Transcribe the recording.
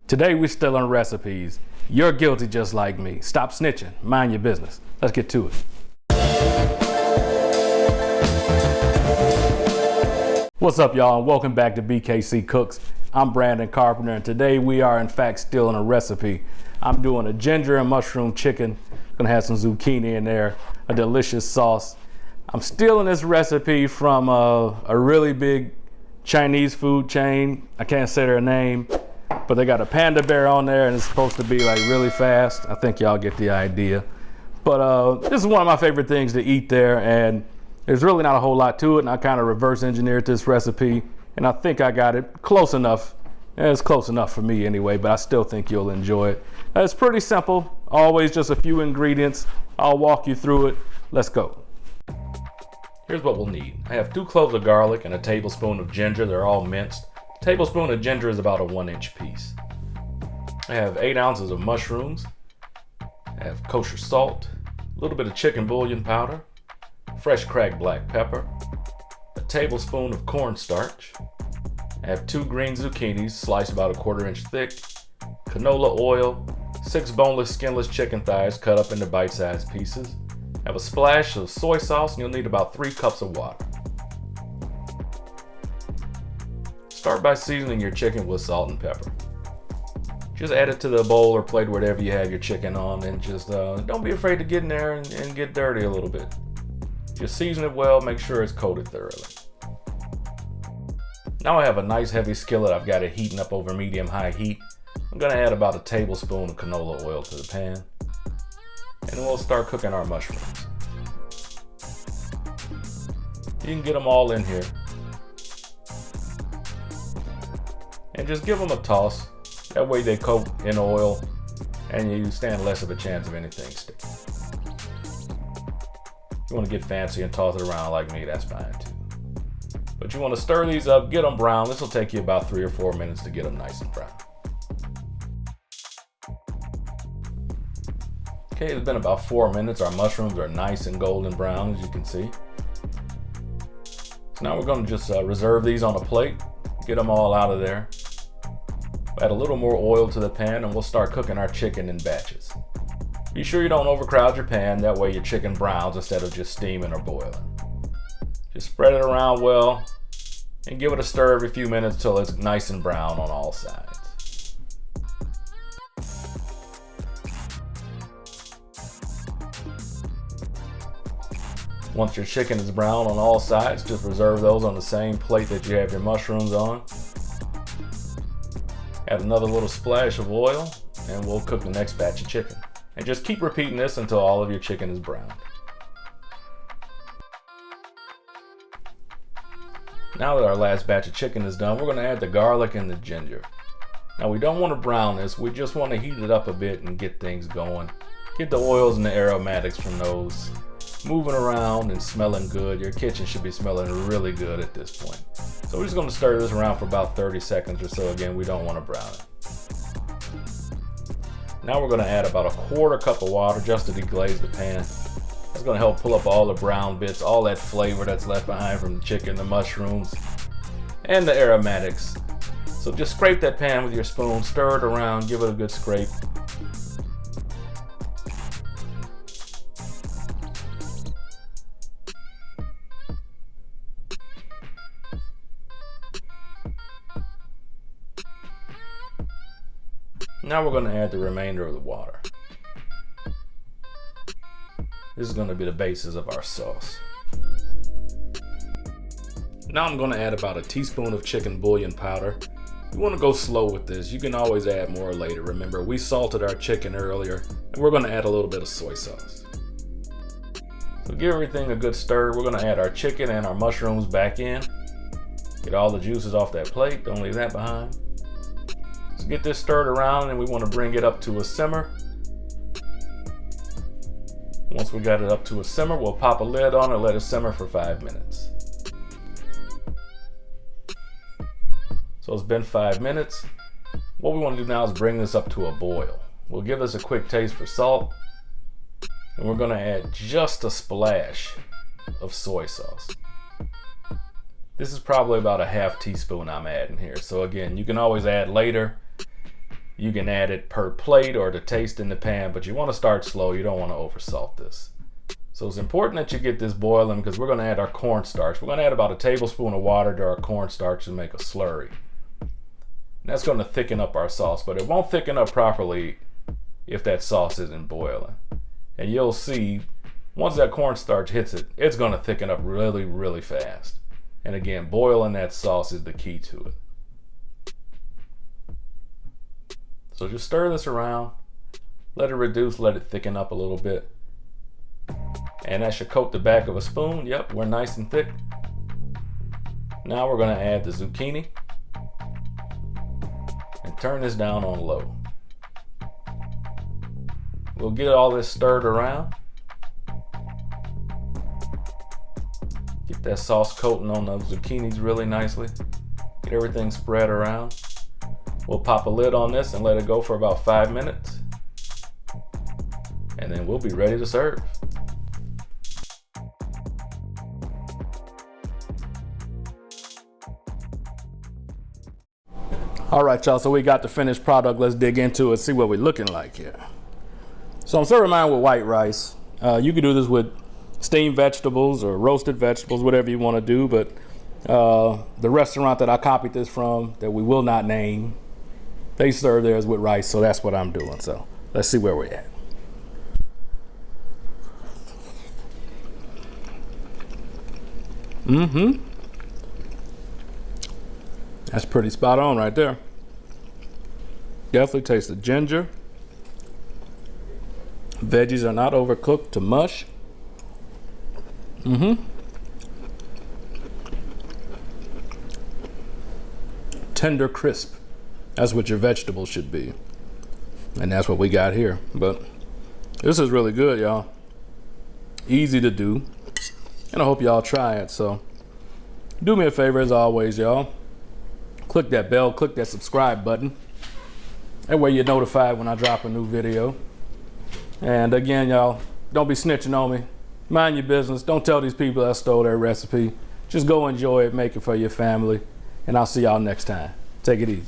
Today we're still on recipes. You're guilty just like me. Stop snitching, mind your business. Let's get to it. What's up, y'all, and welcome back to BKC Cooks. I'm Brandon Carpenter, and today we are in fact still on a recipe. I'm doing a ginger and mushroom chicken. Gonna have some zucchini in there, a delicious sauce. I'm stealing this recipe from a really big Chinese food chain. I can't say their name, but they got a panda bear on there and it's supposed to be like really fast. I think y'all get the idea. But this is one of my favorite things to eat there, and there's really not a whole lot to it, and I kind of reverse engineered this recipe, and I think I got it close enough. It's close enough for me anyway, but I still think you'll enjoy it. It's pretty simple, always just a few ingredients. I'll walk you through it. Let's go. Here's what we'll need. I have 2 cloves of garlic and a tablespoon of ginger. They're all minced. A tablespoon of ginger is about a 1-inch piece. I have 8 ounces of mushrooms. I have kosher salt, a little bit of chicken bouillon powder, fresh cracked black pepper, a tablespoon of cornstarch. I have 2 green zucchinis sliced about a 1/4 inch thick, canola oil, 6 boneless skinless chicken thighs cut up into bite-sized pieces. I have a splash of soy sauce, and you'll need about 3 cups of water. Start by seasoning your chicken with salt and pepper. Just add it to the bowl or plate, whatever you have your chicken on, and just don't be afraid to get in there and get dirty a little bit. Just season it well, make sure it's coated thoroughly. Now I have a nice heavy skillet. I've got it heating up over medium-high heat. I'm gonna add about a tablespoon of canola oil to the pan, and then we'll start cooking our mushrooms. You can get them all in here, and just give them a toss. That way they coat in oil, and you stand less of a chance of anything sticking. If you want to get fancy and toss it around like me, that's fine too. But you want to stir these up, get them brown. This will take you about 3 or 4 minutes to get them nice and brown. Okay, it's been about 4 minutes. Our mushrooms are nice and golden brown, as you can see. So now we're going to just reserve these on a plate, get them all out of there. Add a little more oil to the pan, and we'll start cooking our chicken in batches. Be sure you don't overcrowd your pan, that way your chicken browns instead of just steaming or boiling. Just spread it around well and give it a stir every few minutes till it's nice and brown on all sides. Once your chicken is brown on all sides, just reserve those on the same plate that you have your mushrooms on. Add another little splash of oil, and we'll cook the next batch of chicken. And just keep repeating this until all of your chicken is browned. Now that our last batch of chicken is done, we're going to add the garlic and the ginger. Now we don't want to brown this, we just want to heat it up a bit and get things going. Get the oils and the aromatics from those moving around and smelling good. Your kitchen should be smelling really good at this point. So we're just going to stir this around for about 30 seconds or so. Again, we don't want to brown it. Now we're going to add about a 1/4 cup of water just to deglaze the pan. That's going to help pull up all the brown bits, all that flavor that's left behind from the chicken, the mushrooms, and the aromatics. So just scrape that pan with your spoon, stir it around, give it a good scrape. Now we're going to add the remainder of the water. This is going to be the basis of our sauce. Now I'm going to add about a teaspoon of chicken bouillon powder. You want to go slow with this. You can always add more later. Remember, we salted our chicken earlier, and we're going to add a little bit of soy sauce. So give everything a good stir. We're going to add our chicken and our mushrooms back in. Get all the juices off that plate. Don't leave that behind. So get this stirred around, and we want to bring it up to a simmer. Once we got it up to a simmer, we'll pop a lid on it and let it simmer for 5 minutes. So it's been 5 minutes. What we want to do now is bring this up to a boil. We'll give this a quick taste for salt, and we're going to add just a splash of soy sauce. This is probably about a half teaspoon I'm adding here. So again, you can always add later. You can add it per plate or to taste in the pan, but you want to start slow. You don't want to oversalt this. So it's important that you get this boiling because we're going to add our cornstarch. We're going to add about a tablespoon of water to our cornstarch to make a slurry. And that's going to thicken up our sauce, but it won't thicken up properly if that sauce isn't boiling. And you'll see once that cornstarch hits it, it's going to thicken up really, really fast. And again, boiling that sauce is the key to it. So just stir this around, let it reduce, let it thicken up a little bit. And that should coat the back of a spoon. Yep, we're nice and thick. Now we're gonna add the zucchini and turn this down on low. We'll get all this stirred around. Get that sauce coating on those zucchinis really nicely. Get everything spread around. We'll pop a lid on this and let it go for about 5 minutes. And then we'll be ready to serve. All right, y'all, so we got the finished product. Let's dig into it, see what we're looking like here. So I'm serving mine with white rice. You can do this with steamed vegetables or roasted vegetables, whatever you want to do, but the restaurant that I copied this from, that we will not name, they serve theirs with rice, so that's what I'm doing. So let's see where we're at. That's pretty spot on right there. Definitely taste the ginger. Veggies are not overcooked to mush. Tender crisp. That's what your vegetables should be. And that's what we got here. But this is really good, y'all. Easy to do. And I hope y'all try it. So do me a favor as always, y'all. Click that bell, click that subscribe button. That way you're notified when I drop a new video. And again, y'all, don't be snitching on me. Mind your business. Don't tell these people I stole their recipe. Just go enjoy it, make it for your family. And I'll see y'all next time. Take it easy.